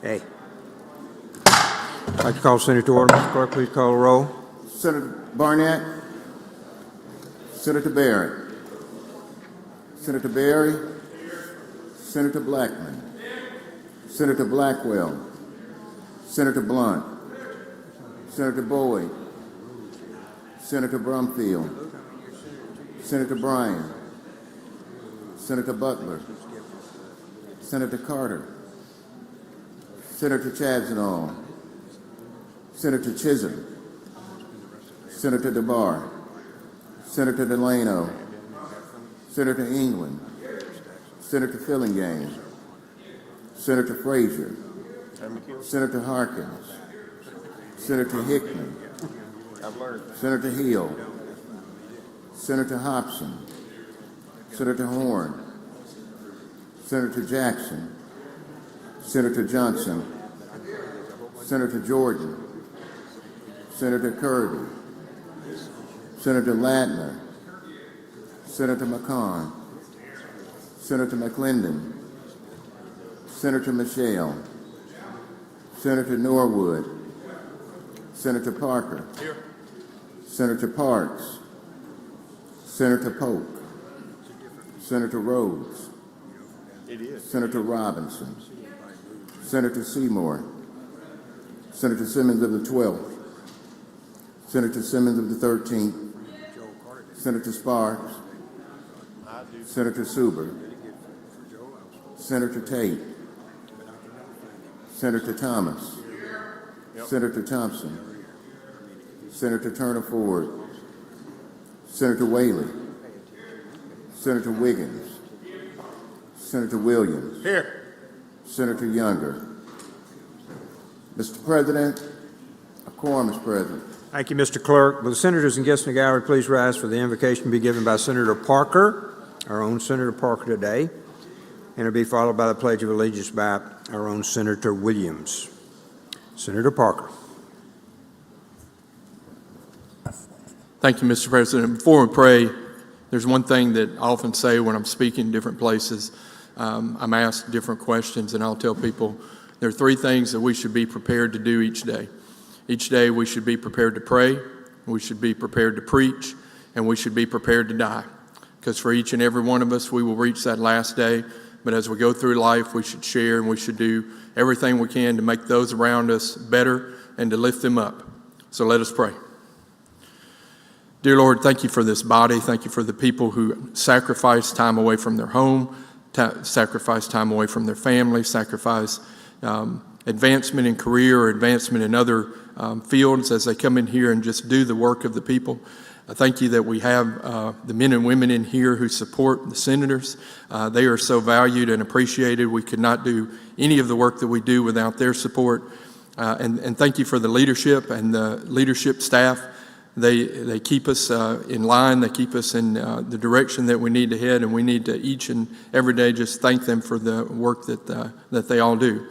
Hey. I'd like to call Senator to order. Mr. Clerk, please call the roll. Senator Barnett. Senator Barrett. Senator Berry. Senator Blackman. Senator Blackwell. Senator Blunt. Senator Boyd. Senator Brumfield. Senator Bryan. Senator Butler. Senator Carter. Senator Chadzenall. Senator Chisholm. Senator DeBar. Senator Delano. Senator England. Senator Fillingane. Senator Frazier. Senator Harkins. Senator Hickman. Senator Hill. Senator Hobson. Senator Horn. Senator Jackson. Senator Johnson. Senator Jordan. Senator Kirby. Senator Ladner. Senator McCon. Senator McClendon. Senator Michelle. Senator Norwood. Senator Parker. Here. Senator Parks. Senator Polk. Senator Rhodes. Senator Robinson. Senator Seymour. Senator Simmons of the 12th. Senator Simmons of the 13th. Senator Sparks. Senator Suber. Senator Tate. Senator Thomas. Senator Thompson. Senator Turner Ford. Senator Whaley. Senator Wiggins. Senator Williams. Here. Senator Younger. Mr. President, a quorum is present. Thank you, Mr. Clerk. Will the senators and guests in the gallery please rise for the invocation to be given by Senator Parker, our own Senator Parker today, and it'll be followed by the Pledge of Allegiance by our own Senator Williams. Senator Parker. Thank you, Mr. President. Before we pray, there's one thing that I often say when I'm speaking in different places. I'm asked different questions, and I'll tell people there are three things that we should be prepared to do each day. Each day we should be prepared to pray, we should be prepared to preach, and we should be prepared to die. Because for each and every one of us, we will reach that last day. But as we go through life, we should share and we should do everything we can to make those around us better and to lift them up. So let us pray. Dear Lord, thank you for this body. Thank you for the people who sacrifice time away from their home, sacrifice time away from their family, sacrifice advancement in career or advancement in other fields as they come in here and just do the work of the people. I thank you that we have the men and women in here who support the senators. They are so valued and appreciated. We could not do any of the work that we do without their support. And thank you for the leadership and the leadership staff. They keep us in line. They keep us in the direction that we need to head, and we need to each and every day just thank them for the work that they all do.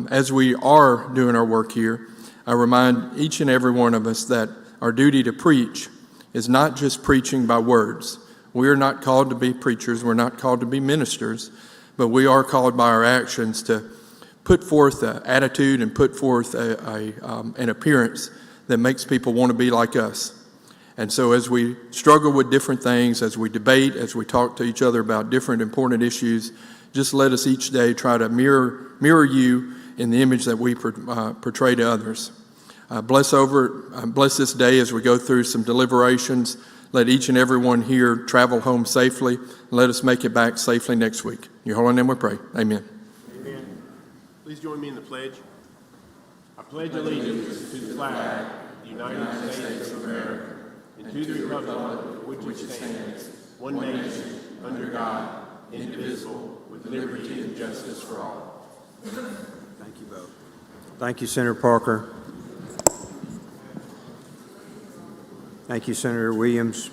As we are doing our work here, I remind each and every one of us that our duty to preach is not just preaching by words. We are not called to be preachers. We're not called to be ministers, but we are called by our actions to put forth an attitude and put forth an appearance that makes people want to be like us. And so as we struggle with different things, as we debate, as we talk to each other about different important issues, just let us each day try to mirror you in the image that we portray to others. Bless this day as we go through some deliberations. Let each and every one here travel home safely. And let us make it back safely next week. In your holy name we pray. Amen. Amen. Please join me in the pledge. I pledge allegiance to the flag of the United States of America and to the republic for which it stands, one nation, under God, indivisible, with liberty and justice for all. Thank you both. Thank you, Senator Parker. Thank you, Senator Williams.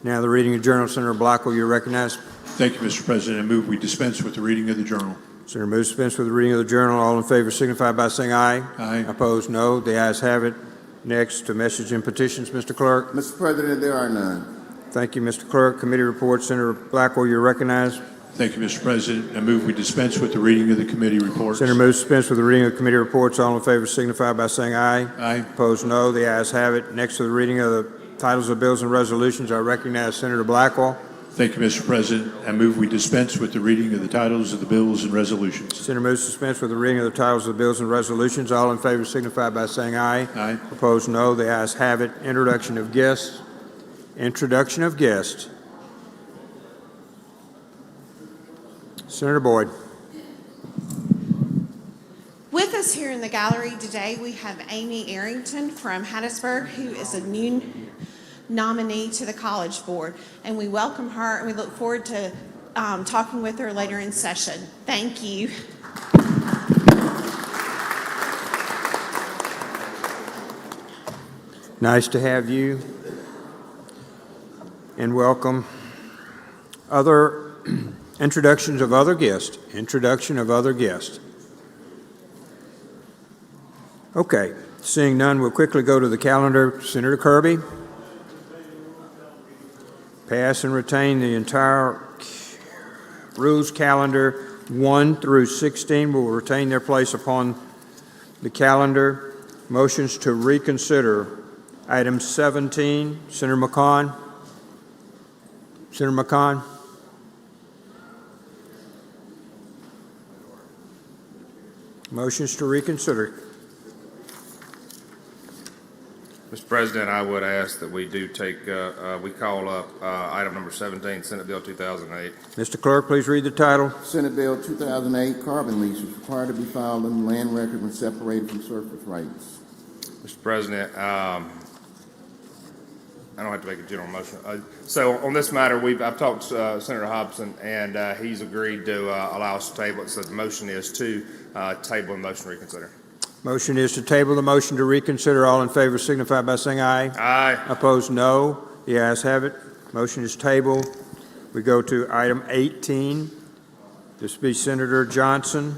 Now the reading of the journal. Senator Blackwell, you're recognized. Thank you, Mr. President. I move we dispense with the reading of the journal. Senator moves to dispense with the reading of the journal. All in favor signify by saying aye. Aye. Opposed, no. The ayes have it. Next to message and petitions, Mr. Clerk. Mr. President, there are none. Thank you, Mr. Clerk. Committee reports. Senator Blackwell, you're recognized. Thank you, Mr. President. I move we dispense with the reading of the committee reports. Senator moves to dispense with the reading of committee reports. All in favor signify by saying aye. Aye. Opposed, no. The ayes have it. Next to the reading of the titles of bills and resolutions, I recognize Senator Blackwell. Thank you, Mr. President. I move we dispense with the reading of the titles of the bills and resolutions. Senator moves to dispense with the reading of the titles of the bills and resolutions. All in favor signify by saying aye. Aye. Opposed, no. The ayes have it. Introduction of guests. Introduction of guests. Senator Boyd. With us here in the gallery today, we have Amy Arrington from Hattiesburg, who is a new nominee to the College Board. And we welcome her, and we look forward to talking with her later in session. Thank you. Nice to have you. And welcome. Other introductions of other guests. Introduction of other guests. Okay, seeing none, we'll quickly go to the calendar. Senator Kirby. Pass and retain the entire rules calendar 1 through 16 will retain their place upon the calendar. Motions to reconsider item 17. Senator McCon. Senator McCon. Motions to reconsider. Mr. President, I would ask that we do take, we call up item number 17, Senate Bill 2008. Mr. Clerk, please read the title. Senate Bill 2008, carbon lease is required to be filed in the land record when separated from surface rights. Mr. President, I don't have to make a general motion. So on this matter, I've talked to Senator Hobson, and he's agreed to allow us to table it. So the motion is to table and motion to reconsider. Motion is to table the motion to reconsider. All in favor signify by saying aye. Aye. Opposed, no. The ayes have it. Motion is tabled. We go to item 18. This will be Senator Johnson.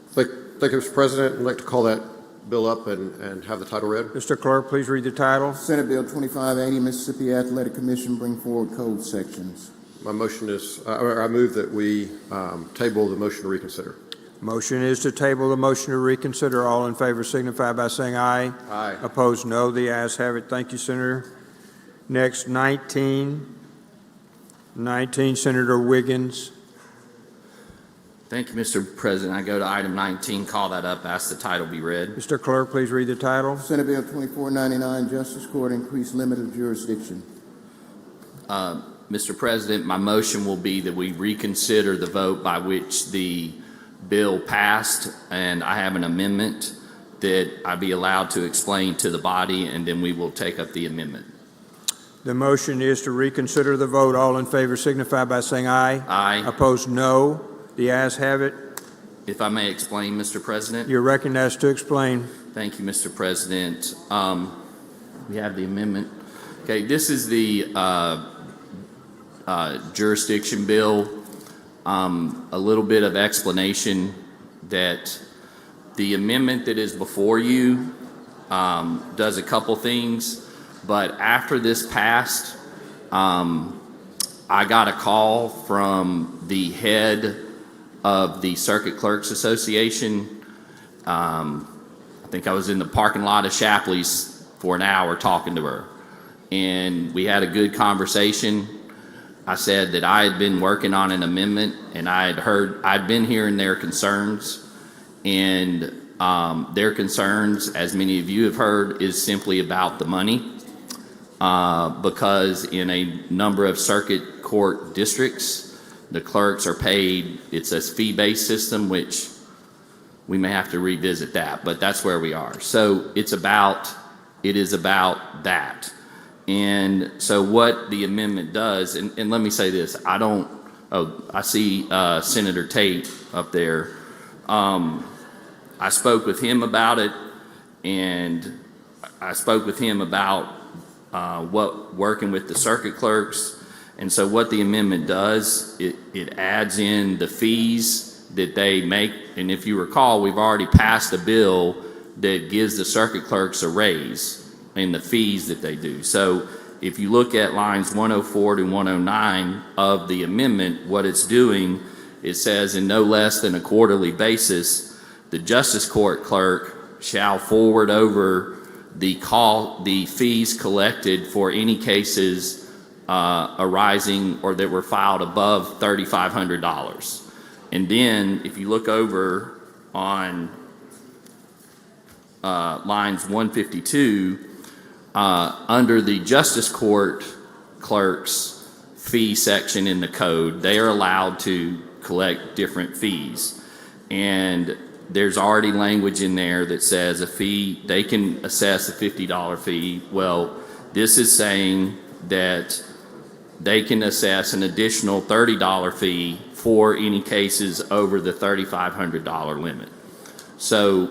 Thank you, Mr. President. I'd like to call that bill up and have the title read. Mr. Clerk, please read the title. Senate Bill 2580, Mississippi Athletic Commission bring forward code sections. My motion is, I move that we table the motion to reconsider. Motion is to table the motion to reconsider. All in favor signify by saying aye. Aye. Opposed, no. The ayes have it. Thank you, Senator. Next, 19. 19, Senator Wiggins. Thank you, Mr. President. I go to item 19, call that up, ask the title be read. Mr. Clerk, please read the title. Senate Bill 2499, Justice Court increased limit of jurisdiction. Mr. President, my motion will be that we reconsider the vote by which the bill passed, and I have an amendment that I be allowed to explain to the body, and then we will take up the amendment. The motion is to reconsider the vote. All in favor signify by saying aye. Aye. Opposed, no. The ayes have it. If I may explain, Mr. President? You're recognized to explain. Thank you, Mr. President. We have the amendment. Okay, this is the jurisdiction bill. A little bit of explanation that the amendment that is before you does a couple things, but after this passed, I got a call from the head of the Circuit Clerks Association. I think I was in the parking lot of Shapley's for an hour talking to her, and we had a good conversation. I said that I had been working on an amendment, and I'd been hearing their concerns, and their concerns, as many of you have heard, is simply about the money, because in a number of circuit court districts, the clerks are paid, it's a fee-based system, which we may have to revisit that, but that's where we are. So it is about that. And so what the amendment does, and let me say this, I see Senator Tate up there. I spoke with him about it, and I spoke with him about working with the circuit clerks. And so what the amendment does, it adds in the fees that they make. And if you recall, we've already passed a bill that gives the circuit clerks a raise in the fees that they do. So if you look at lines 104 to 109 of the amendment, what it's doing it says, in no less than a quarterly basis, the justice court clerk shall forward over the fees collected for any cases arising or that were filed above $3,500. And then if you look over on lines 152, under the justice court clerk's fee section in the code, they are allowed to collect different fees. And there's already language in there that says a fee, they can assess a $50 fee. Well, this is saying that they can assess an additional $30 fee for any cases over the $3,500 limit. So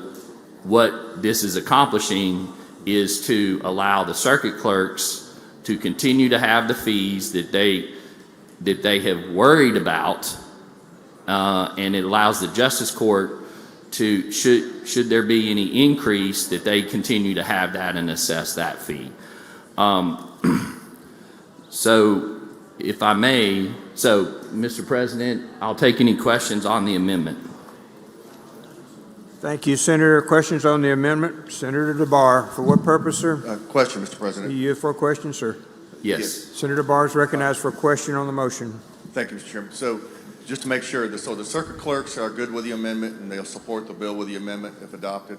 what this is accomplishing is to allow the circuit clerks to continue to have the fees that they have worried about, and it allows the justice court to, should there be any increase, that they continue to have that and assess that fee. So if I may, so Mr. President, I'll take any questions on the amendment. Thank you, Senator. Questions on the amendment? Senator DeBar, for what purpose, sir? Question, Mr. President. You for a question, sir? Yes. Senator DeBar is recognized for a question on the motion. Thank you, Mr. Chairman. So just to make sure, so the circuit clerks are good with the amendment and they'll support the bill with the amendment if adopted?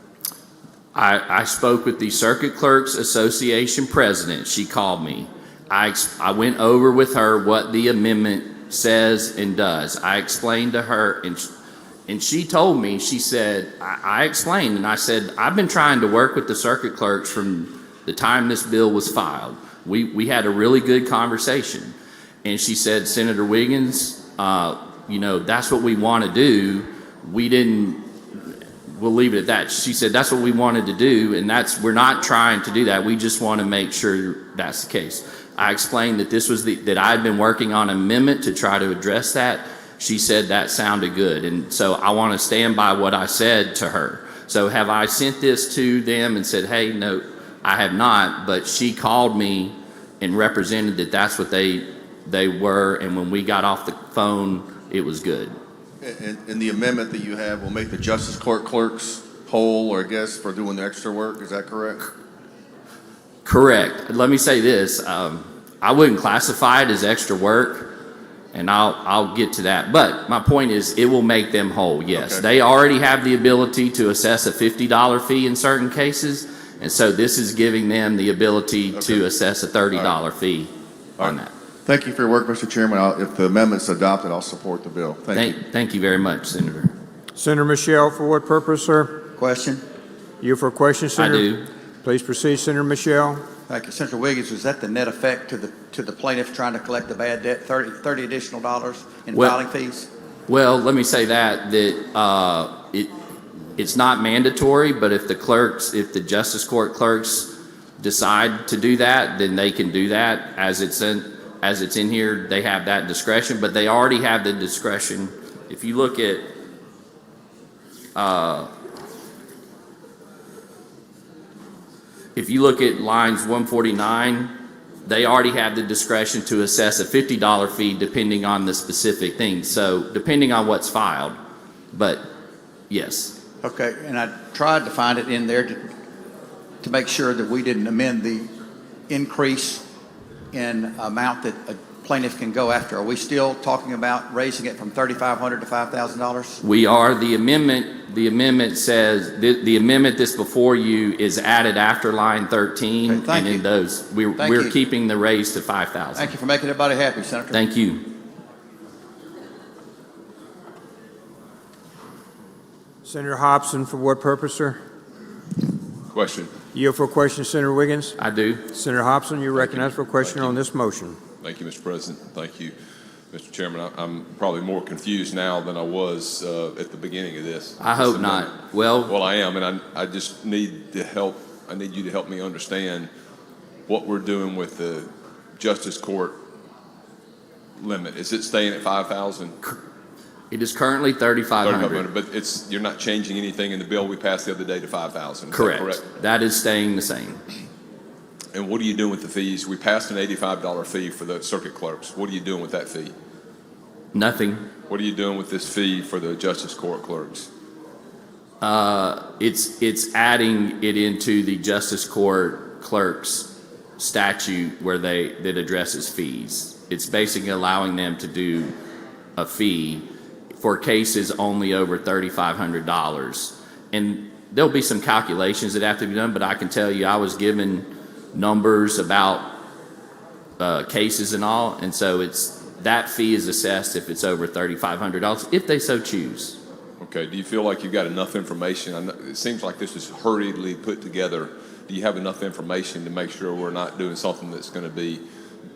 I spoke with the Circuit Clerks Association president. She called me. I went over with her what the amendment says and does. I explained to her, and she told me, she said, I explained, and I said, I've been trying to work with the circuit clerks from the time this bill was filed. We had a really good conversation. And she said, Senator Wiggins, that's what we want to do. We'll leave it at that. She said, that's what we wanted to do, and we're not trying to do that. We just want to make sure that's the case. I explained that this was that I had been working on an amendment to try to address that. She said that sounded good, and so I want to stand by what I said to her. So have I sent this to them and said, hey, no, I have not, but she called me and represented that that's what they were, and when we got off the phone, it was good. And the amendment that you have will make the justice court clerks whole, or I guess, for doing the extra work, is that correct? Correct. Let me say this, I wouldn't classify it as extra work, and I'll get to that. But my point is, it will make them whole, yes. Okay. They already have the ability to assess a $50 fee in certain cases, and so this is giving them the ability to assess a $30 fee on that. Thank you for your work, Mr. Chairman. If the amendment's adopted, I'll support the bill. Thank you. Thank you very much, Senator. Senator Michelle, for what purpose, sir? Question. You for a question, Senator? I do. Please proceed, Senator Michelle. Thank you. Senator Wiggins, was that the net effect to the plaintiff trying to collect the bad debt, $30 additional in filing fees? Well, let me say that it's not mandatory, but if the justice court clerks decide to do that, then they can do that. As it's in here, they have that discretion, but they already have the discretion. If you look at lines 149, they already have the discretion to assess a $50 fee depending on the specific thing. So depending on what's filed, but yes. Okay, and I tried to find it in there to make sure that we didn't amend the increase in amount that a plaintiff can go after. Are we still talking about raising it from $3,500 to $5,000? We are. The amendment says, the amendment that's before you is added after line 13. Okay, thank and in you. those, we're keeping the raise to 5,000. Thank you for making everybody happy, Senator. Thank you. Senator Hobson, for what purpose, sir? Question. You for a question, Senator Wiggins? I do. Senator Hobson, you're recognized for a question on this motion. Thank you, Mr. President. Thank you, Mr. Chairman. I'm probably more confused now than I was at the beginning of this. I hope not. Well, I am, and I just need the help. I need you to help me understand what we're doing with the justice court limit. Is it staying at 5,000? It is currently 3,500. But you're not changing anything in the bill we passed the other day to 5,000. Correct. That is staying the same. And what are you doing with the fees? We passed an $85 fee for the circuit clerks. What are you doing with that fee? Nothing. What are you doing with this fee for the justice court clerks? It's adding it into the justice court clerks statute where that addresses fees. It's basically allowing them to do a fee for cases only over $3,500. And there'll be some calculations that have to be done, but I can tell you I was given numbers about cases and all, and so that fee is assessed if it's over $3,500, if they so choose. Okay, do you feel like you've got enough information? It seems like this is hurriedly put together. Do you have enough information to make sure we're not doing something that's going to be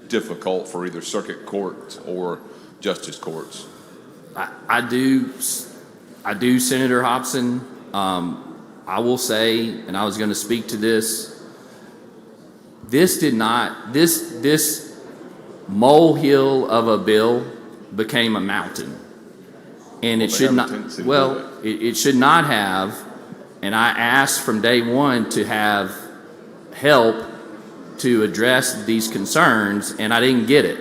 difficult for either circuit courts or justice courts? I do, Senator Hobson. I will say, and I was going to speak to this, this molehill of a bill became a mountain. And it should not, it should not have, and I asked from day one to have help to address these concerns, and I didn't get it.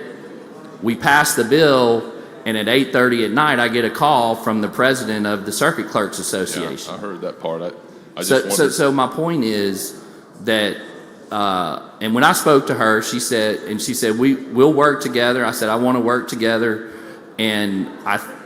We passed the bill, and at 8:30 at night, I get a call from the president of the Circuit Clerks Association. Yeah, I heard that part. I just wondered. So my point is that, and when I spoke to her, she said, we'll work together. I said, I want to work together, and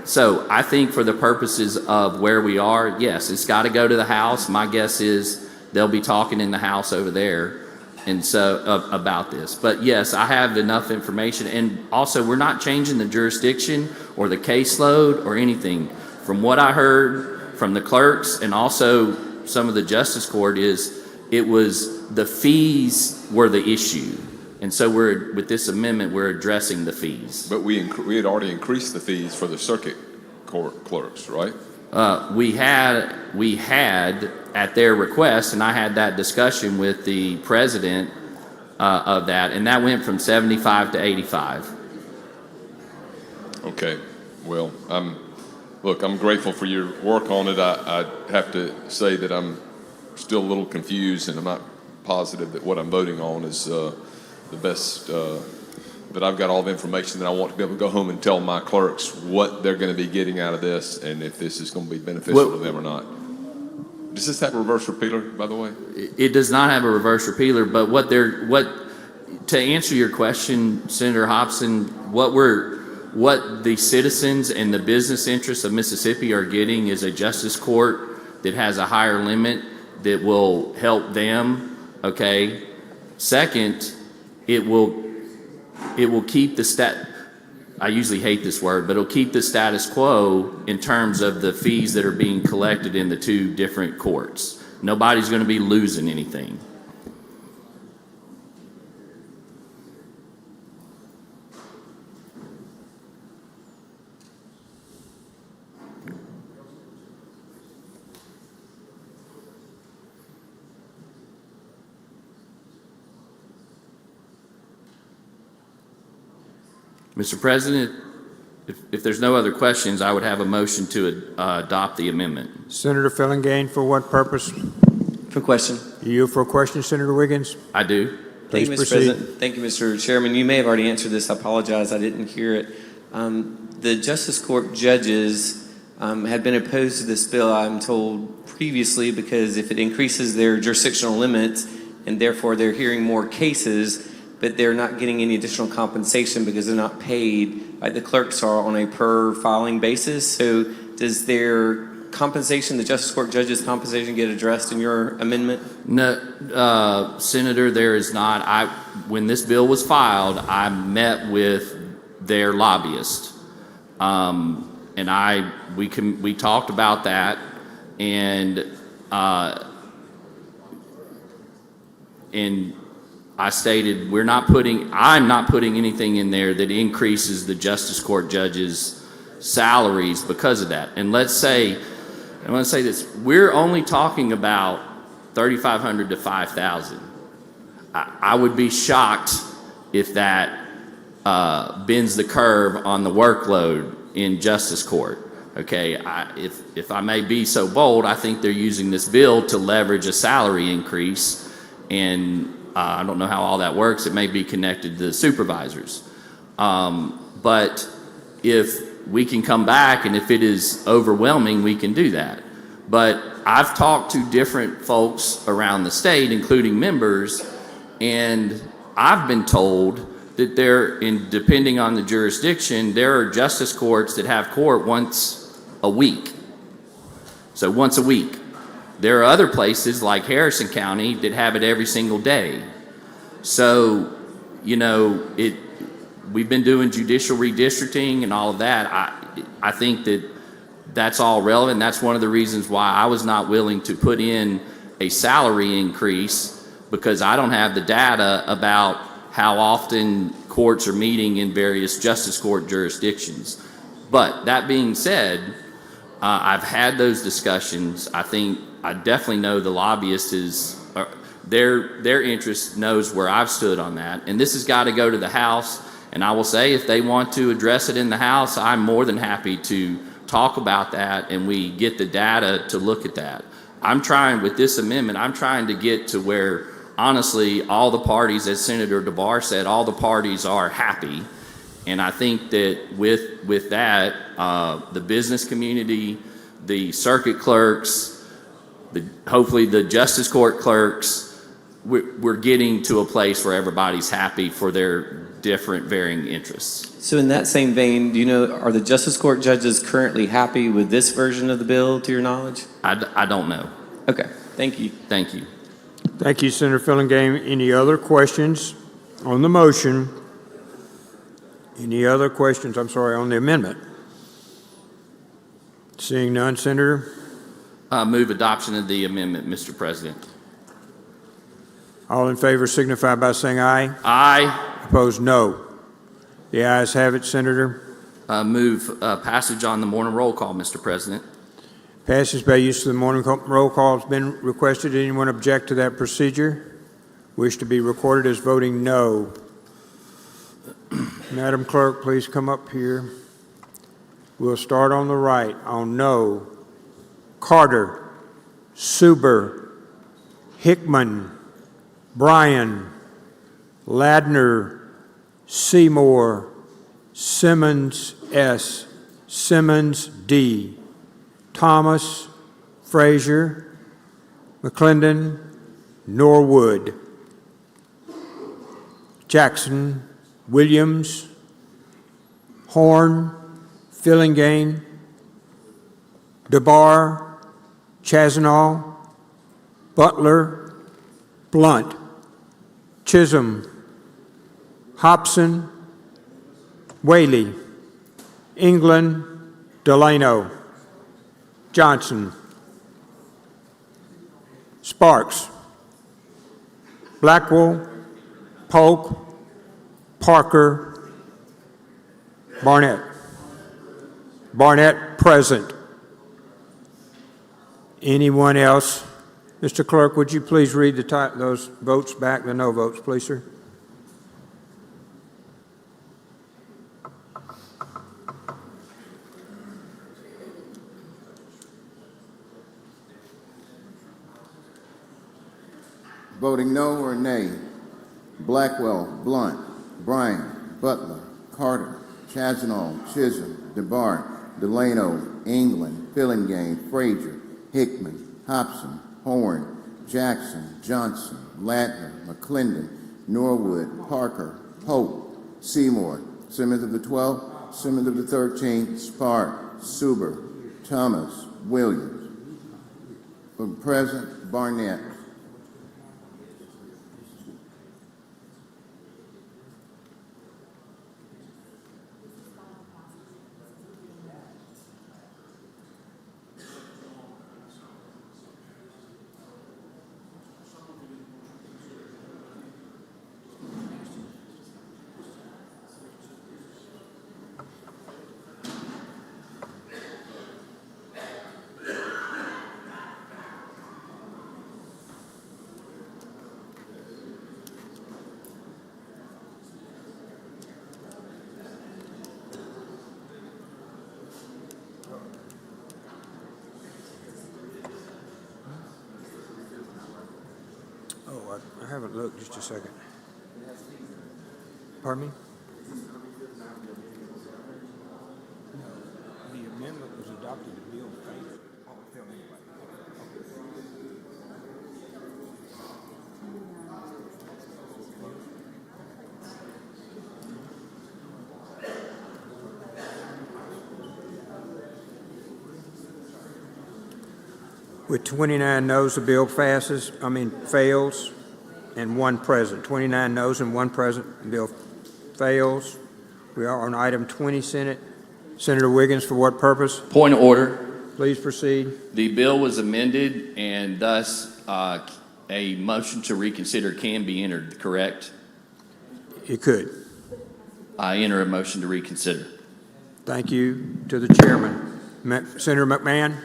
so I think for the purposes of where we are, yes, it's got to go to the House. My guess is they'll be talking in the House over there, and so about this. But yes, I have enough information, and also we're not changing the jurisdiction or the caseload or anything. From what I heard from the clerks and also some of the Justice Court it was the fees were the issue. And so with this amendment, we're addressing the fees. But we had already increased the fees for the circuit court clerks, right? We had at their request, and I had that discussion with the president of that, and that went from 75 to 85. Okay. Well, I'm grateful for your work on it. I have to say that I'm still a little confused, and I'm not positive that what I'm voting on is the best, but I've got all the information that I want to be able to go home and tell my clerks what they're going to be getting out of this and if this is going to be beneficial to them or not. Does this have a reverse repealer, by the way? It does not have a reverse repealer, but to answer your question, Senator Hobson, what the citizens and the business interests of Mississippi are getting is a justice court that has a higher limit that will help them, okay? Second, it will keep I usually hate this word, but it'll keep the status quo in terms of the fees that are being collected in the two different courts. Nobody's going to be losing anything. Mr. President, if there's no other questions, I would have a motion to adopt the amendment. Senator Fillingane, for what purpose? For question. You for a question, Senator Wiggins? I do. Please Thank you, Mr. proceed. President. Thank you, Mr. Chairman. You may have already answered this. I apologize. I didn't hear it. The Justice Court judges had been opposed to this bill, I'm told previously, because if it increases their jurisdictional limits and therefore they're hearing more cases, but they're not getting any additional compensation because they're not paid like the clerks are on a per filing basis. So does their compensation, the Justice Court judges' compensation, get addressed in your amendment? No, Senator, there is not. When this bill was filed, I met with their lobbyist, and we talked about that, and I stated I'm not putting anything in there that increases the Justice Court judges' salaries because of that. And I want to say this, we're only talking about $3,500 to $5,000. I would be shocked if that bends the curve on the workload in Justice Court. Okay, if I may be so bold, I think they're using this bill to leverage a salary increase, and I don't know how all that works. It may be connected to the supervisors. But if we can come back, and if it is overwhelming, we can do that. But I've talked to different folks around the state, including members, and I've been told that depending on the jurisdiction, there are justice courts that have court once a week. So once a week. There are other places like Harrison County that have it every single day. So, we've been doing judicial redistricting and all of that. I think that that's all relevant. That's one of the reasons why I was not willing to put in a salary increase, because I don't have the data about how often courts are meeting in various justice court jurisdictions. But that being said, I've had those discussions. I definitely know the lobbyist their interest knows where I've stood on that. And this has got to go to the House. And I will say, if they want to address it in the House, I'm more than happy to talk about that and we get the data to look at that. With this amendment, I'm trying to get to where, honestly, all the parties, as Senator DeBar said, all the parties are happy. And I think that with that, the business community, the circuit clerks, hopefully the justice court clerks, we're getting to a place where everybody's happy for their different varying interests. So in that same vein, are the justice court judges currently happy with this version of the bill, to your knowledge? I don't know. Okay, thank you. Thank you. Thank you, Senator Fillingame. Any other questions on the motion? Any other questions, on the amendment? Seeing none, Senator? Move adoption of the amendment, Mr. President. All in favor signify by saying aye. Aye. Opposed, no. The ayes have it, Senator. Move passage on the morning roll call, Mr. President. Passage by use of the morning roll call has been requested. Anyone object to that procedure? Wish to be recorded as voting no. Madam Clerk, please come up here. We'll start on the right. On no, Carter, Suber, Hickman, Bryan, Ladner, Seymour, Simmons S., Simmons D., Thomas, Frazier, McClendon, Norwood, Jackson, Williams, Horn, Fillingane, DeBar, Chazanall, Butler, Blunt, Chisholm, Hobson, Whaley, England, Delano, Johnson, Sparks, Blackwell, Polk, Parker, Barnett. Barnett, present. Anyone else? Mr. Clerk, would you please read those votes back, the no votes, please, sir? Voting no or nay: Blackwell, Blunt, Bryan, Butler, Carter, Chazanall, Chisholm, DeBar, Delano, England, Fillingane, Frazier, Hickman, Hobson, Horn, Jackson, Johnson, Ladner, McClendon, Norwood, Parker, Pope, Seymour, Simmons of the 12th, Simmons of the 13th, Spark, Suber, Thomas, Williams. For President, Barnett. I haven't looked, just a second. Pardon me? amendment was adopted, the bill failed. With 29 noes, the bill fails, and one present. 29 noes and one present, the bill fails. We are on item 20, Senate. Senator Wiggins, for what purpose? Point of order. Please proceed. The bill was amended, and thus a motion to reconsider can be entered, correct? You could. I enter a motion to reconsider. Thank you to the chairman. Senator McMahon,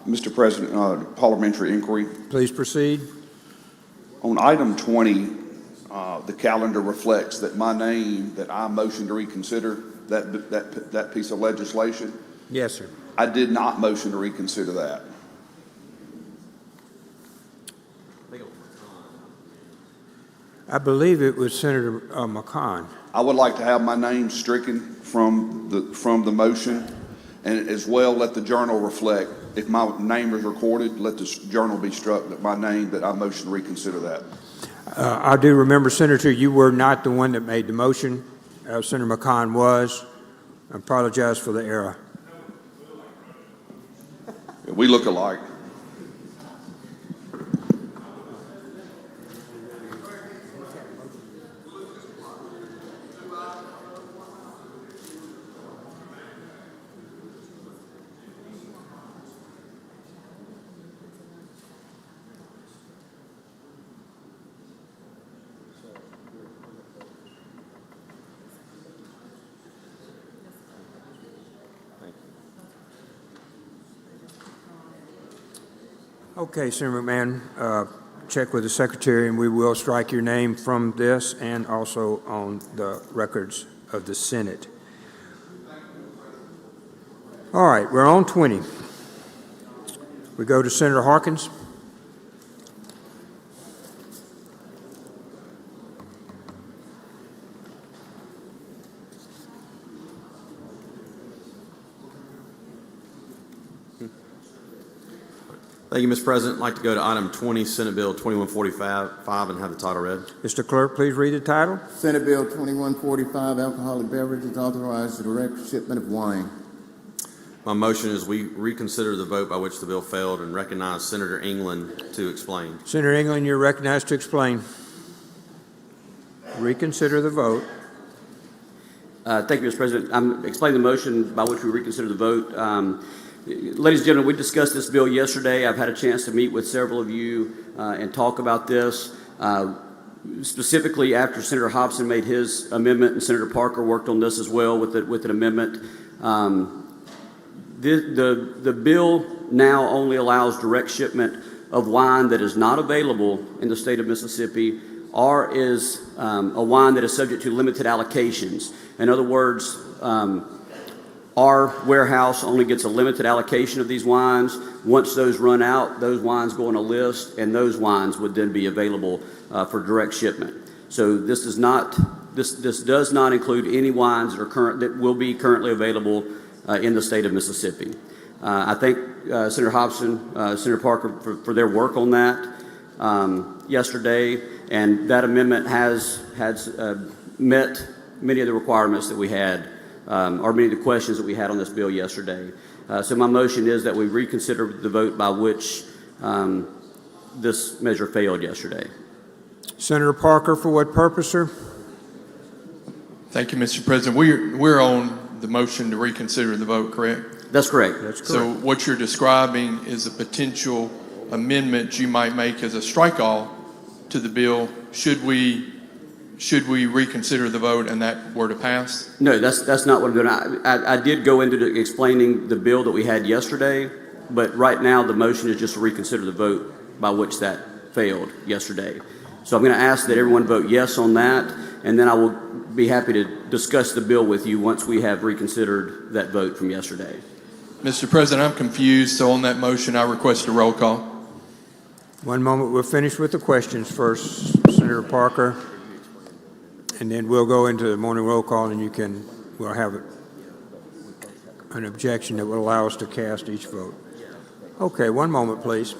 Mr. President, parliamentary inquiry. please proceed. On item 20, the calendar reflects that my name, that I motion to reconsider that piece of legislation. Yes, sir. I did not motion to reconsider that. I believe it was Senator McCon. I would like to have my name stricken from the motion, and as well let the journal reflect, if my name is recorded, let the journal be struck that my name, that I motion to reconsider that. I do remember, Senator, you were not the one that made the motion. Senator McCon was. I apologize for the error. We look alike. Okay, Senator McMahon, check with the secretary, and we will strike your name from this and also on the records of the Senate. All right, we're on 20. We go to Senator Harkins. Thank you, Mr. President. I'd like to go to item 20, Senate Bill 2145, and have the title read. Mr. Clerk, please read the title. Senate Bill 2145, alcoholic beverages, authorized the direct shipment of wine. My motion is we reconsider the vote by which the bill failed and recognize Senator England to explain. Senator England, you're recognized to explain. Reconsider the vote. Thank you, Mr. President. I'm explaining the motion by which we reconsider the vote. Ladies and gentlemen, we discussed this bill yesterday. I've had a chance to meet with several of you and talk about this. Specifically, after Senator Hobson made his amendment and Senator Parker worked on this as well with an amendment. The bill now only allows direct shipment of wine that is not available in the state of Mississippi or is a wine that is subject to limited allocations. In other words, our warehouse only gets a limited allocation of these wines. Once those run out, those wines go on a list, and those wines would then be available for direct shipment. So this does not include any wines that will be currently available in the state of Mississippi. I thank Senator Hobson, Senator Parker for their work on that yesterday, and that amendment has met many of the requirements that we had. Or many of the questions that we had on this bill yesterday. So my motion is that we reconsider the vote by which this measure failed yesterday. Senator Parker, for what purpose, sir? Thank you, Mr. President. We're on the motion to reconsider the vote, correct? That's correct. That's correct. So what you're describing is a potential amendment you might make as a strike-all to the bill should we reconsider the vote and that were to pass? No, that's not what I'm doing. I did go into explaining the bill that we had yesterday, but right now the motion is just to reconsider the vote by which that failed yesterday. So I'm going to ask that everyone vote yes on that, and then I will be happy to discuss the bill with you once we have reconsidered that vote from yesterday. Mr. President, I'm confused, so on that motion I request a roll call. One moment, we'll finish with the questions first, Senator Parker. And then we'll go into the morning roll call, and we'll have it. an objection that would allow us to cast each vote. Okay, one moment, please.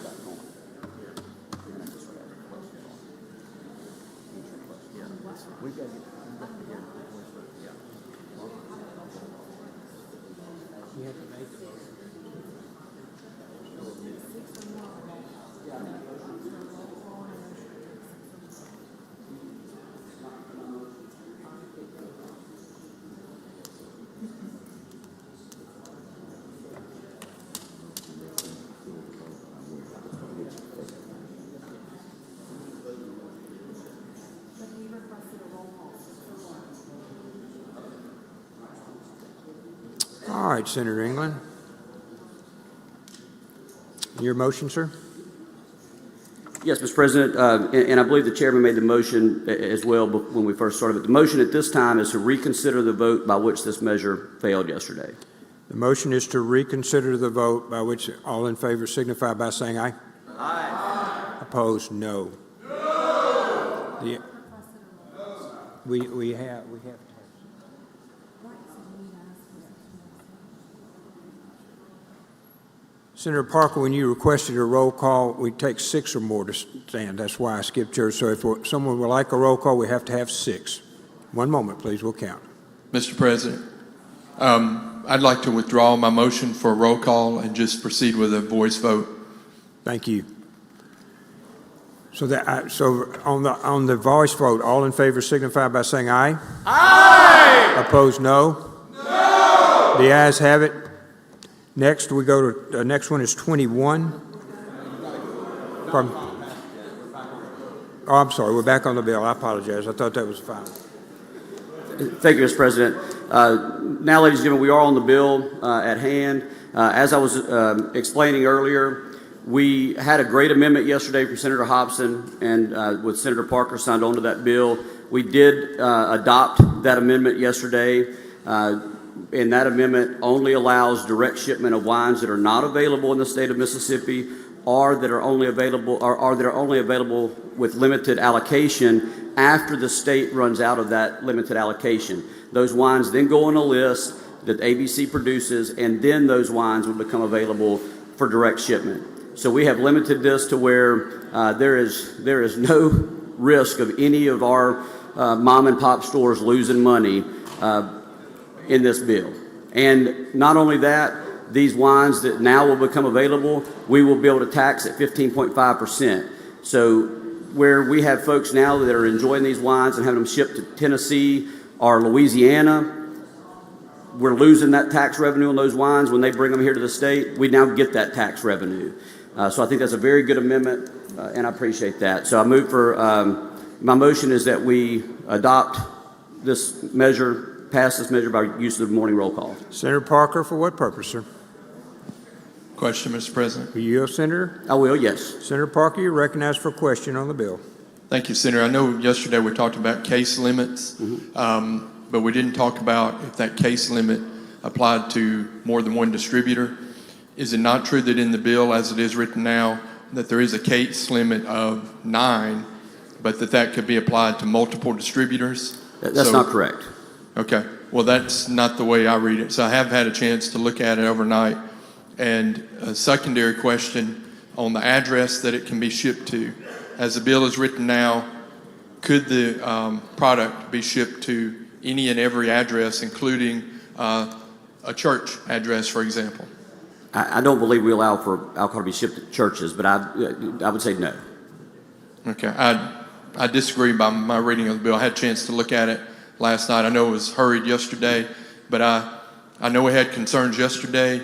All right, Senator England. Your motion, sir? Yes, Mr. President, and I believe the chairman made the motion as well when we first started. But the motion at this time is to reconsider the vote by which this measure failed yesterday. The motion is to reconsider the vote by which all in favor signify by saying aye. Aye. Opposed, no. No. We have to. Senator Parker, when you requested a roll call, we take 6 or more to stand. That's why I skipped yours. So if someone would like a roll call, we have to have 6. One moment, please. We'll count. Mr. President, I'd like to withdraw my motion for a roll call and just proceed with a voice vote. Thank you. So on the voice vote, all in favor signify by saying aye. Aye. Opposed, no. No. The ayes have it. Next, we go to the next one is 21. Oh, I'm sorry. We're back on the bill. I apologize. I thought that was final. Thank you, Mr. President. Now, ladies and gentlemen, we are on the bill at hand. As I was explaining earlier, we had a great amendment yesterday from Senator Hobson, and with Senator Parker signed on to that bill. We did adopt that amendment yesterday. And that amendment only allows direct shipment of wines that are not available in the state of Mississippi, or that are only available with limited allocation after the state runs out of that limited allocation. Those wines then go on a list that ABC produces, and then those wines will become available for direct shipment. So we have limited this to where there is no risk of any of our mom and pop stores losing money in this bill. And not only that, these wines that now will become available, we will be able to tax at 15.5%. So where we have folks now that are enjoying these wines and having them shipped to Tennessee or Louisiana, we're losing that tax revenue on those wines when they bring them here to the state. We now get that tax revenue. So I think that's a very good amendment, and I appreciate that. So I move for, my motion is that we adopt this measure, pass this measure by use of the morning roll call. Senator Parker, for what purpose, sir? Question, Mr. President. Will you, Senator? I will, yes. Senator Parker, you're recognized for a question on the bill. Thank you, Senator. I know yesterday we talked about case limits, but we didn't talk about if that case limit applied to more than one distributor. Is it not true that in the bill, as it is written now, that there is a case limit of 9, but that could be applied to multiple distributors? That's not correct. Okay. Well, that's not the way I read it. So I have had a chance to look at it overnight. And a secondary question on the address that it can be shipped to. As the bill is written now, could the product be shipped to any and every address, including a church address, for example? I don't believe we allow for alcohol to be shipped to churches, but I would say no. Okay. I disagree by my reading of the bill. I had a chance to look at it last night. I know it was hurried yesterday, but I know we had concerns yesterday.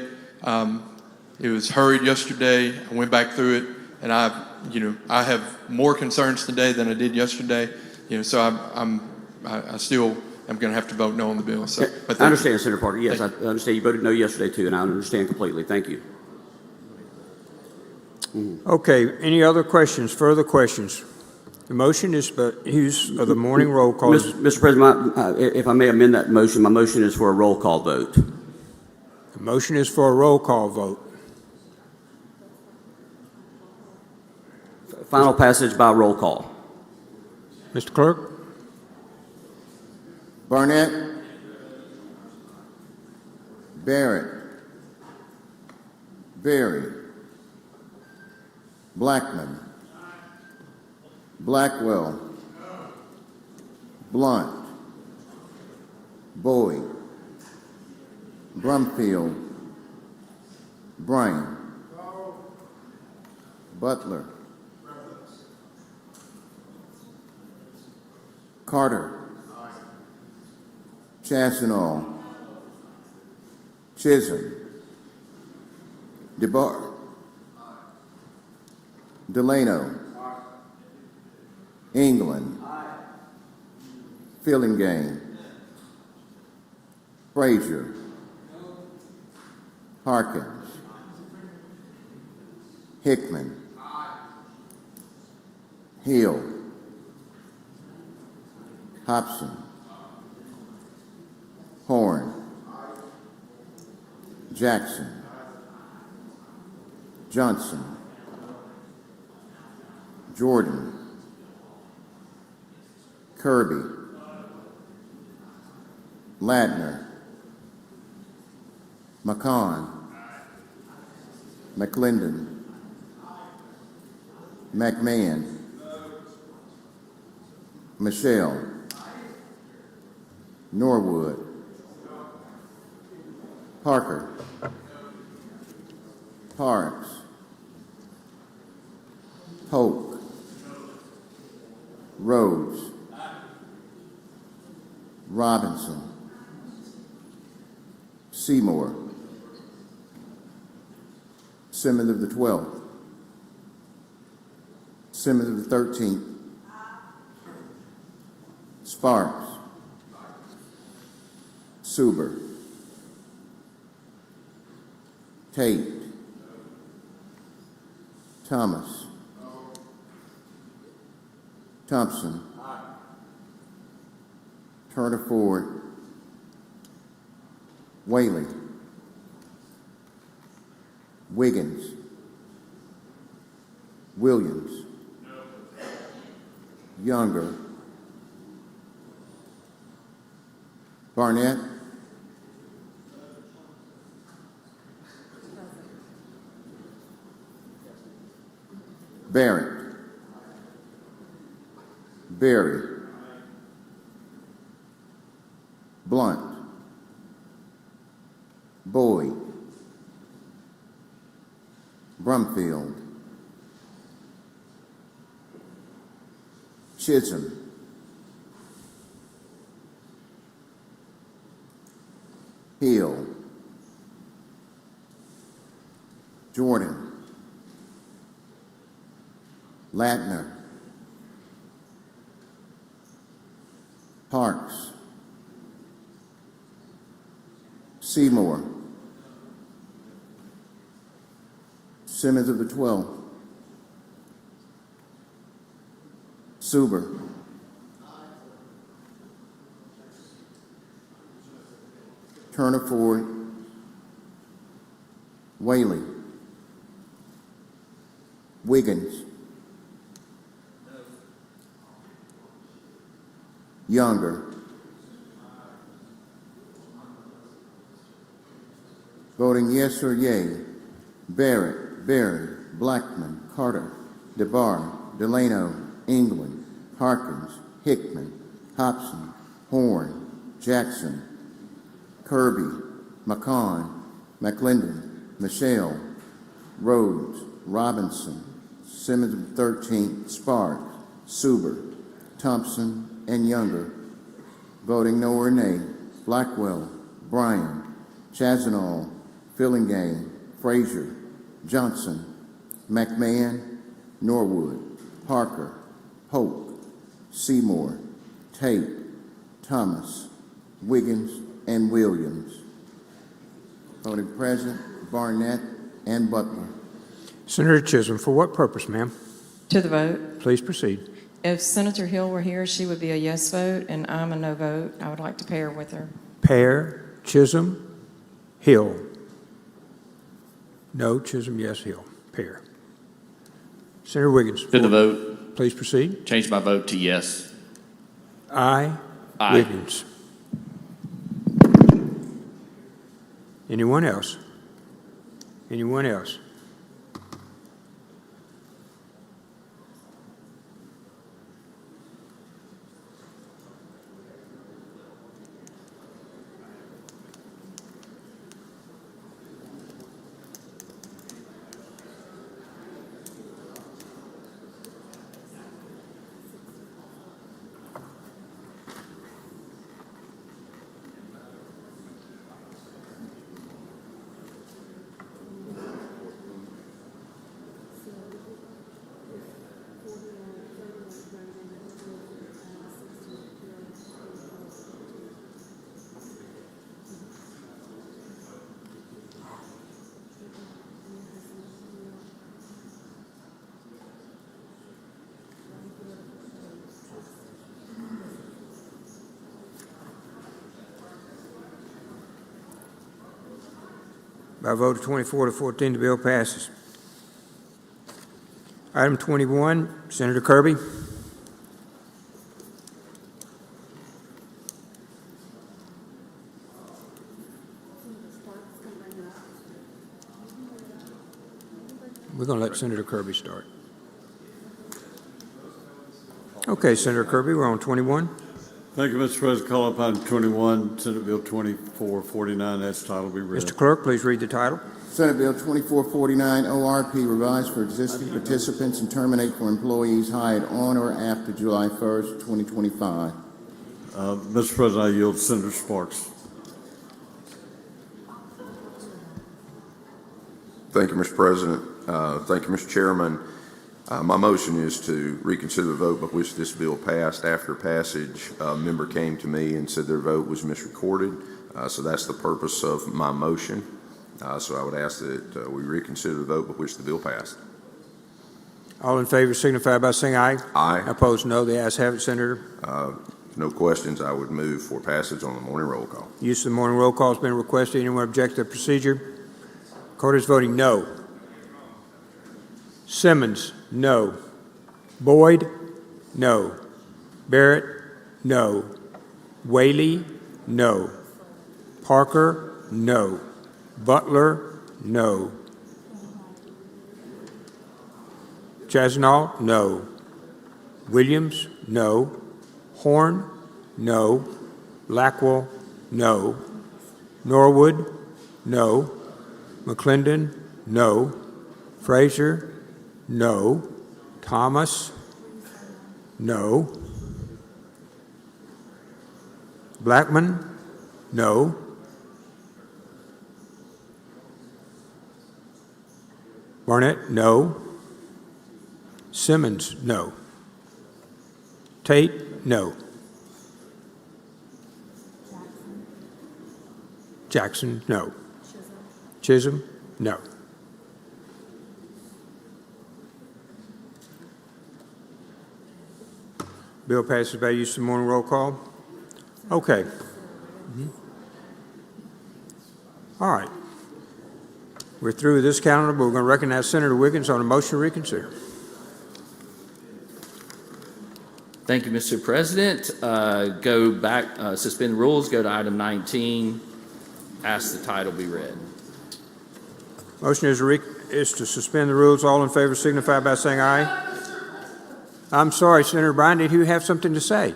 It was hurried yesterday. I went back through it, and I have more concerns today than I did yesterday. So I still am going to have to vote no on the bill. So, but I understand, Senator Parker. Yes, I understand you voted no yesterday too, and I understand completely. Thank you. Okay. Any other questions? Further questions? The motion is use of the morning roll call. Mr. President, if I may amend that motion, my motion is for a roll call vote. The motion is for a roll call vote. Final passage by roll call. Mr. Clerk? Barnett, Barrett, Berry, Blackman, Blackwell, Blunt, Bowie, Brumfield, Bryan, Butler, Carter, Chassenall, Chisholm, DeBar, Delano, England, Fillingane, Frazier, Harkins, Hickman, Hill, Hobson, Horn, Jackson, Johnson, Jordan, Kirby, Ladner, McCon, McClendon, McMahon, Michelle, Norwood, Parker, Parks, Polk, Rhodes, Robinson, Seymour, Simmons of the 12th, Simmons of the 13th, Sparks, Suber, Tate, Thomas, Thompson, Turner Ford, Whaley, Wiggins, Williams, Younger, Barnett, Barrett, Berry, Blunt, Bowie, Brumfield, Chisholm, Hill, Jordan, Latner, Parks, Seymour, Simmons of the 12th, Suber, Turner Ford, Whaley, Wiggins, Younger, voting yes or yea, Barrett, Berry, Blackman, Carter, DeBar, Delano, England, Harkins, Hickman, Hobson, Horn, Jackson, Kirby, McCon, McClendon, Michelle, Rhodes, Robinson, Simmons of the 13th, Sparks, Suber, Thompson, and Younger. Voting no or nay, Blackwell, Bryan, Chassenall, Fillingane, Frazier, Johnson, McMahon, Norwood, Parker, Polk, Seymour, Tate, Thomas, Wiggins, and Williams. Voting present, Barnett and Butler. Senator Chisholm, for what purpose, ma'am? To the vote. Please proceed. If Senator Hill were here, she would be a yes vote, and I'm a no vote. I would like to pair with her. Pair, Chisholm, Hill. No, Chisholm, yes, Hill. Pair. Senator Wiggins. To the vote. Please proceed. Change my vote to yes. Aye. Aye. Wiggins. Anyone else? Anyone else? By a vote of 24 to 14, the bill passes. Item 21, Senator Kirby. We're going to let Senator Kirby start. Okay, Senator Kirby, we're on 21. Thank you, Mr. President. Call upon 21, Senate Bill 2449. That's title be read. Mr. Clerk, please read the title. Senate Bill 2449, ORP, revised for existing participants and terminate for employees hired on or after July 1st, 2025. Mr. President, I yield to Senator Sparks. Thank you, Mr. President. Thank you, Mr. Chairman. My motion is to reconsider the vote by which this bill passed. After passage, a member came to me and said their vote was misrecorded. So that's the purpose of my motion. So I would ask that we reconsider the vote by which the bill passed. All in favor signify by saying aye. Aye. Opposed, no. The ayes have it, Senator. No questions. I would move for passage on the morning roll call. Use of the morning roll call has been requested. Anyone object to the procedure? Court is voting no. Simmons, no. Boyd, no. Barrett, no. Whaley, no. Parker, no. Butler, no. Chasnault, no. Williams, no. Horn, no. Blackwell, no. Norwood, no. McClendon, no. Frazier, no. Thomas, no. Blackman, no. Barnett, no. Simmons, no. Tate, no. Jackson, no. Chisholm, no. Bill passes by use of the morning roll call. Okay. All right. We're through with this calendar, but we're going to recognize Senator Wiggins on a motion to reconsider. Thank you, Mr. President. Go back, suspend the rules, go to item 19. Ask the title be read. Motion is to suspend the rules. All in favor signify by saying aye. I'm sorry, Senator Bryan, did you have something to say?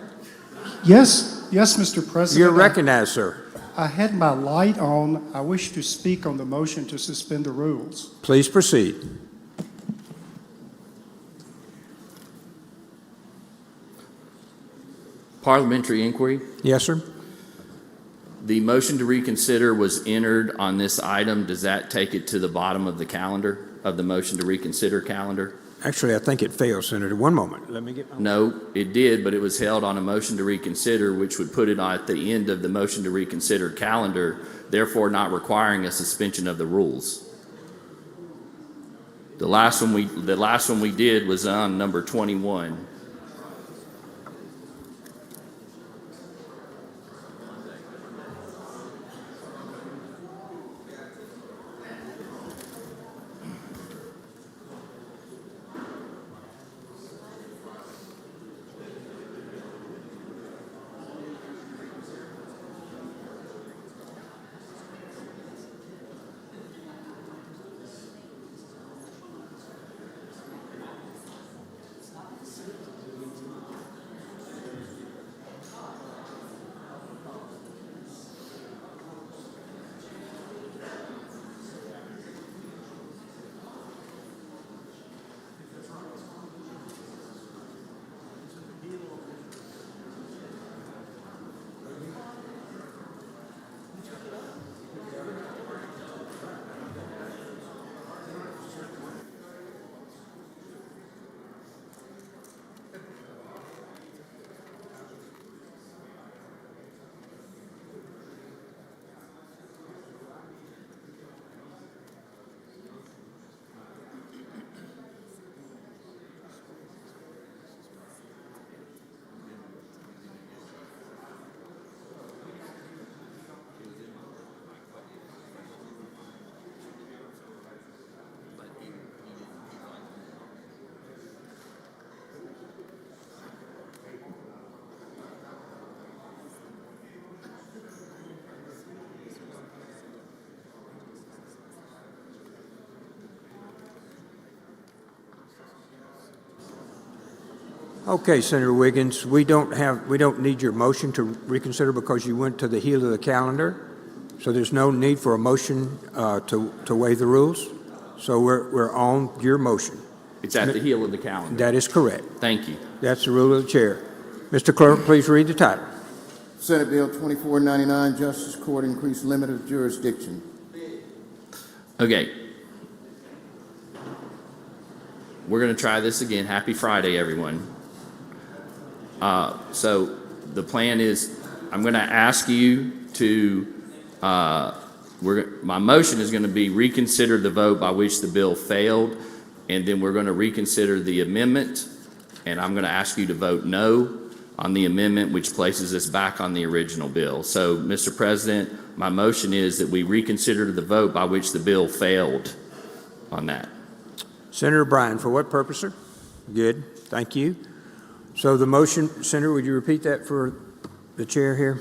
Yes, Mr. President. You're recognized, sir. I had my light on. I wish to speak on the motion to suspend the rules. Please proceed. Parliamentary inquiry. Yes, sir. The motion to reconsider was entered on this item. Does that take it to the bottom of the calendar, of the motion to reconsider calendar? Actually, I think it failed, Senator. One moment. Let me get my... No, it did, but it was held on a motion to reconsider, which would put it at the end of the motion to reconsider calendar, therefore not requiring a suspension of the rules. The last one we did was on number 21. Okay, Senator Wiggins, we don't need your motion to reconsider because you went to the heel of the calendar. So there's no need for a motion to waive the rules. So we're on your motion. It's at the heel of the calendar. That is correct. Thank you. That's the rule of the chair. Mr. Clerk, please read the title. Senate Bill 2499, Justice Court Increased Limit of Jurisdiction. Okay. We're going to try this again. Happy Friday, everyone. So the plan is I'm going to ask you to, my motion is going to be reconsider the vote by which the bill failed, and then we're going to reconsider the amendment, and I'm going to ask you to vote no on the amendment, which places us back on the original bill. So, Mr. President, my motion is that we reconsider the vote by which the bill failed on that. Senator Bryan, for what purpose, sir? Good. Thank you. So the motion, Senator, would you repeat that for the chair here?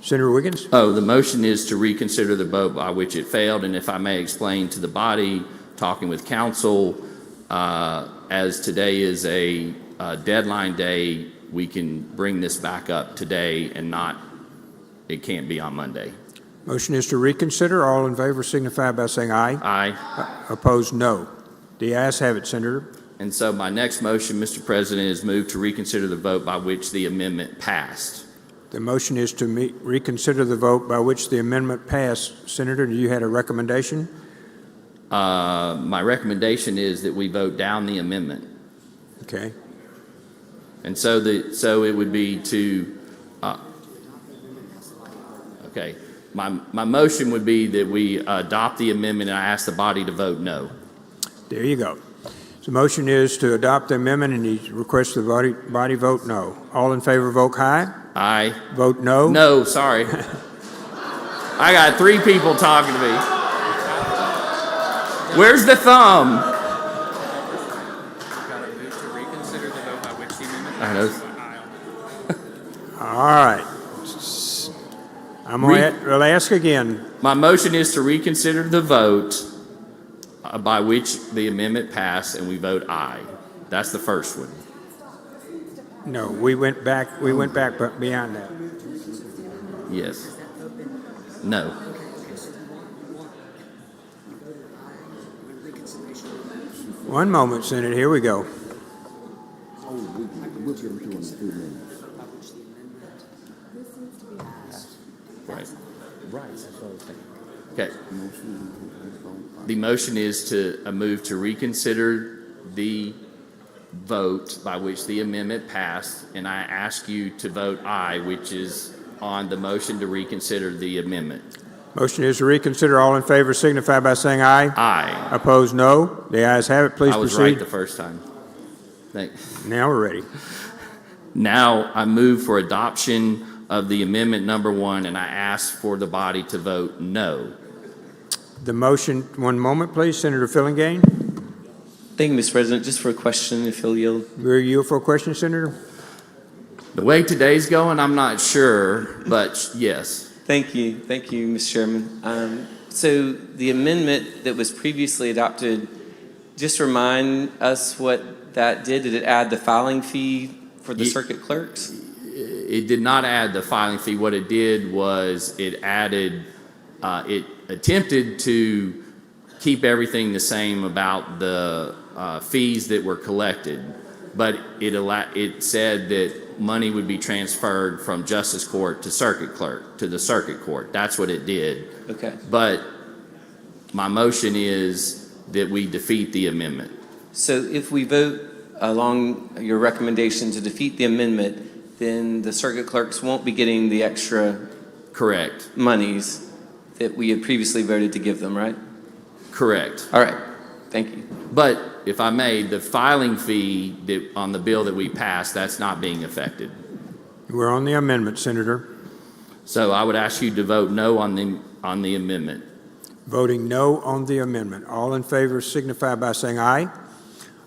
Senator Wiggins? Oh, the motion is to reconsider the vote by which it failed, and if I may explain to the body, talking with counsel, as today is a deadline day, we can bring this back up today and not, it can't be on Monday. Motion is to reconsider. All in favor signify by saying aye. Aye. Opposed, no. The ayes have it, Senator. And so my next motion, Mr. President, is moved to reconsider the vote by which the amendment passed. The motion is to reconsider the vote by which the amendment passed. Senator, you had a recommendation? My recommendation is that we vote down the amendment. Okay. And so it would be to, okay. My motion would be that we adopt the amendment, and I ask the body to vote no. There you go. So the motion is to adopt the amendment, and he requests the body vote no. All in favor vote aye. Aye. Vote no. No, sorry. I got 3 people talking to me. Where's the thumb? I know. All right. I'm going to ask again. My motion is to reconsider the vote by which the amendment passed, and we vote aye. That's the first one. No, we went back but beyond that. Yes. No. One moment, Senator. Here we go. Right. Okay. The motion is to move to reconsider the vote by which the amendment passed, and I ask you to vote aye, which is on the motion to reconsider the amendment. Motion is to reconsider. All in favor signify by saying aye. Aye. Opposed, no. The ayes have it. Please proceed. I was right the first time. Now we're ready. Now I move for adoption of the amendment number 1, and I ask for the body to vote no. The motion, one moment, please. Senator Fillingane. Thank you, Mr. President. Just for a question, if you'll yield. Will you for a question, Senator? The way today's going, I'm not sure, but yes. Thank you, Mr. Chairman. So the amendment that was previously adopted, just remind us what that did. Did it add the filing fee for the circuit clerks? It did not add the filing fee. What it did was it added, it attempted to keep everything the same about the fees that were collected, but it said that money would be transferred from justice court to circuit clerk to the circuit court. That's what it did. Okay. But my motion is that we defeat the amendment. So if we vote along your recommendation to defeat the amendment, then the circuit clerks won't be getting the extra correct monies that we had previously voted to give them, right? Correct. All right. Thank you. But if I may, the filing fee on the bill that we passed, that's not being affected. We're on the amendment, Senator. So I would ask you to vote no on the amendment. Voting no on the amendment. All in favor signify by saying aye.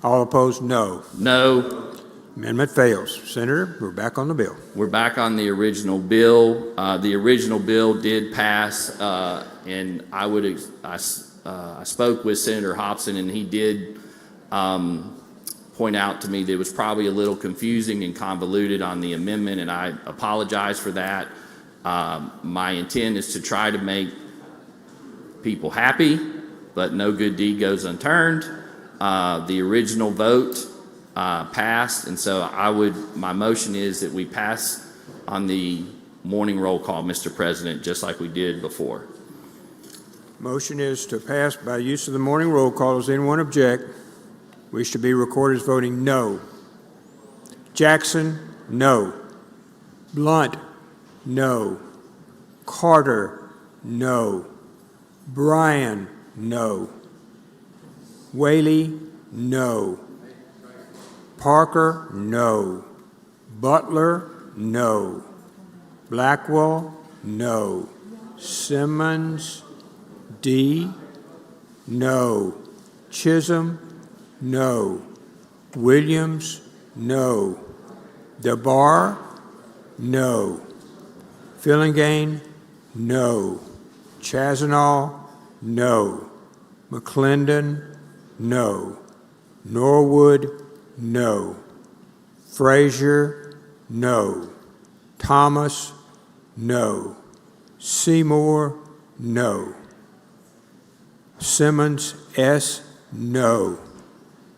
All opposed, no. No. Amendment fails. Senator, we're back on the bill. We're back on the original bill. The original bill did pass, and I spoke with Senator Hobson, and he did point out to me that it was probably a little confusing and convoluted on the amendment, and I apologize for that. My intent is to try to make people happy, but no good deed goes unturned. The original vote passed, and so my motion is that we pass on the morning roll call, Mr. President, just like we did before. Motion is to pass by use of the morning roll call. Does anyone object? Wish to be recorded as voting no. Jackson, no. Blunt, no. Carter, no. Bryan, no. Whaley, no. Parker, no. Butler, no. Blackwell, no. Simmons, D, no. Chisholm, no. Williams, no. DeBar, no. Fillingane, no. Chazanall, no. McClendon, no. Norwood, no. Frazier, no. Thomas, no. Seymour, no. Simmons, S, no.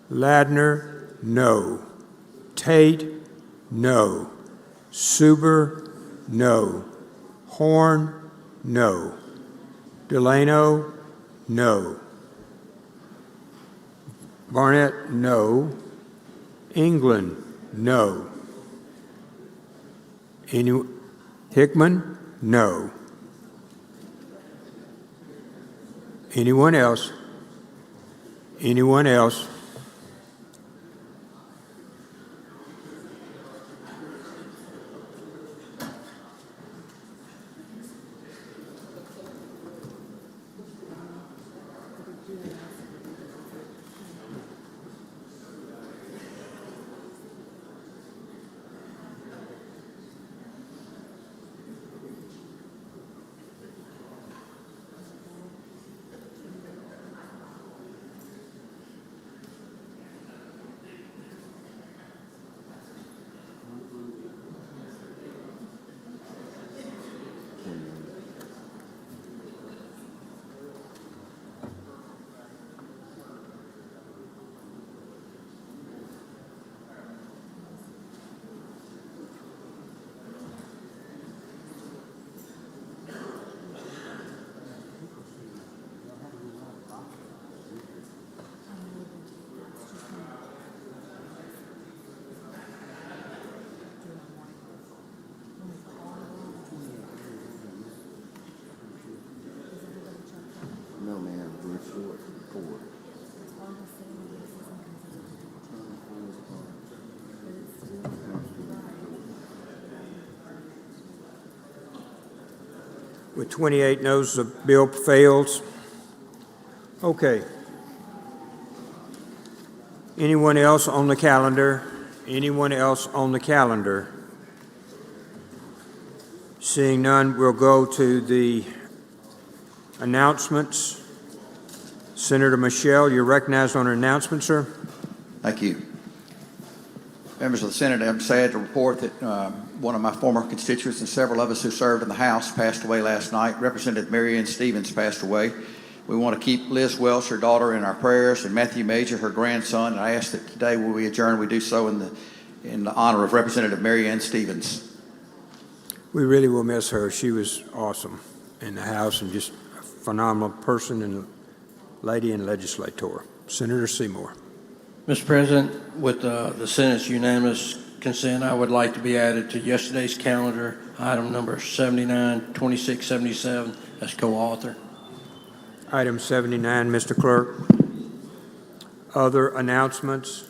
Ladner, no. Tate, no. Suber, no. Horn, no. Delano, no. Barnett, no. England, no. Hickman, no. Anyone else? Anyone else? No, ma'am, we're short 4. With 28 noes, the bill fails. Okay. Anyone else on the calendar? Anyone else on the calendar? Seeing none, we'll go to the announcements. Senator Michelle, you're recognized on an announcement, sir. Thank you. Members of the Senate, I'm sad to report that one of my former constituents and several of us who served in the House passed away last night. Representative Mary Ann Stevens passed away. We want to keep Liz Welch, her daughter, in our prayers, and Matthew Major, her grandson. And I ask that today, when we adjourn, we do so in the honor of Representative Mary Ann Stevens. We really will miss her. She was awesome in the House and just a phenomenal person and lady and legislator. Senator Seymour. Mr. President, with the Senate's unanimous consent, I would like to be added to yesterday's calendar, item number 792677, as co-author. Item 79, Mr. Clerk. Other announcements?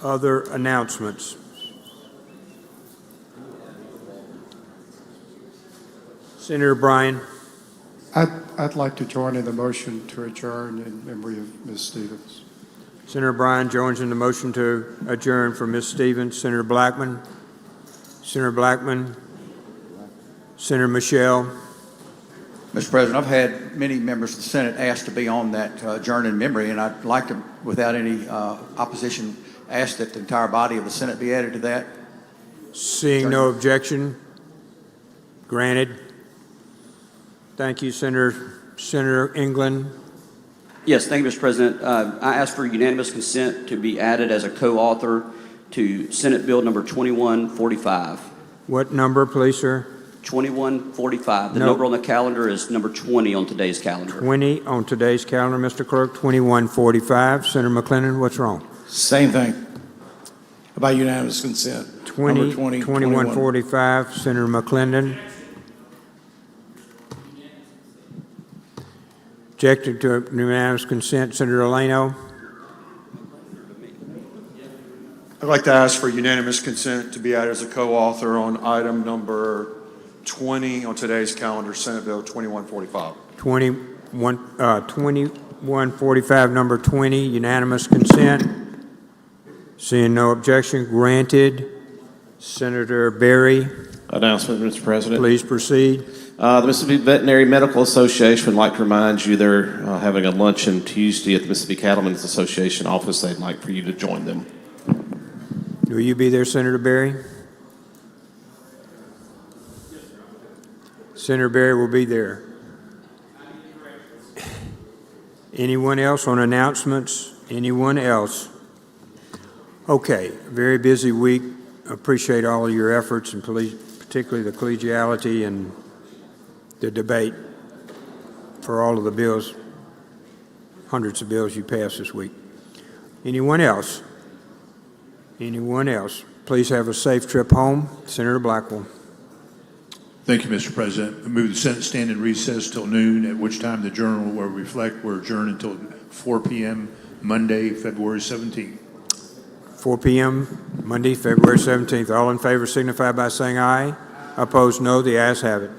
Other announcements? Senator Bryan. I'd like to join in the motion to adjourn in memory of Ms. Stevens. Senator Bryan joins in the motion to adjourn for Ms. Stevens. Senator Blackman. Senator Blackman. Senator Michelle. Mr. President, I've had many members of the Senate ask to be on that adjourn in memory, and I'd like to, without any opposition, ask that the entire body of the Senate be added to that. Seeing no objection, granted. Thank you, Senator England. Yes, thank you, Mr. President. I ask for unanimous consent to be added as a co-author to Senate Bill number 2145. What number, please, sir? 2145. The No. number on the calendar is number 20 on today's calendar. 20 on today's calendar, Mr. Clerk, 2145. Senator McClendon, what's wrong? Same thing. About unanimous consent. 20, Number 2145, Senator McClendon. Objected to unanimous consent, Senator Aleno. I'd like to ask for unanimous consent to be added as a co-author on item number 20 on today's calendar, Senate Bill 2145. 2145, number 20, unanimous consent. Seeing no objection, granted. Senator Berry. Announcement, Mr. President. Please proceed. The Mississippi Veterinary Medical Association would like to remind you they're having a luncheon Tuesday at the Mississippi Cattlemen's Association office. They'd like for you to join them. Will you be there, Senator Berry? Senator Berry will be there. Anyone else on announcements? Anyone else? Okay, very busy week. Appreciate all of your efforts and particularly the collegiality and the debate for all of the bills, hundreds of bills you passed this week. Anyone else? Anyone else? Please have a safe trip home. Senator Blackwell. Thank you, Mr. President. I move the Senate stand in recess till noon, at which time the Journal will reflect we're adjourned until 4 p.m. Monday, February 17th. 4 p.m. Monday, February 17th. All in favor signify by saying aye. Opposed, no. The ayes have it.